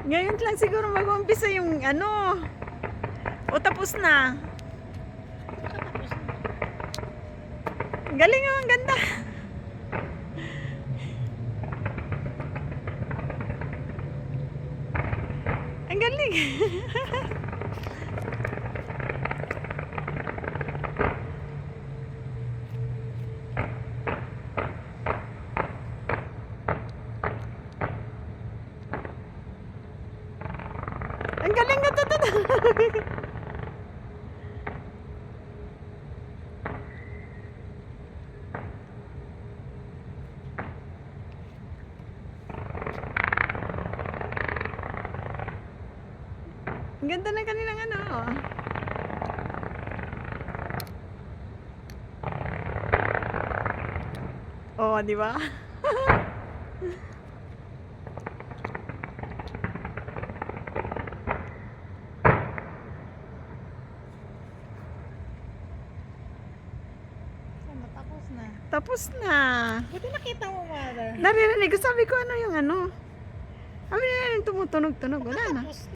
Ngayon lang siguro mag-umpisa yung ano. O tapos na. Nakatapos na. Galing oh, ang ganda. Ang galing. Ang galing nga to. Ang ganda ng kanilang ano. Oh, di ba? Matapos na. Tapos na. Buti nakita mo, Mara. Naririnig ko, sabi ko ano yung ano. Sabi na yung tumutunog-tunog. Wala na. Tapos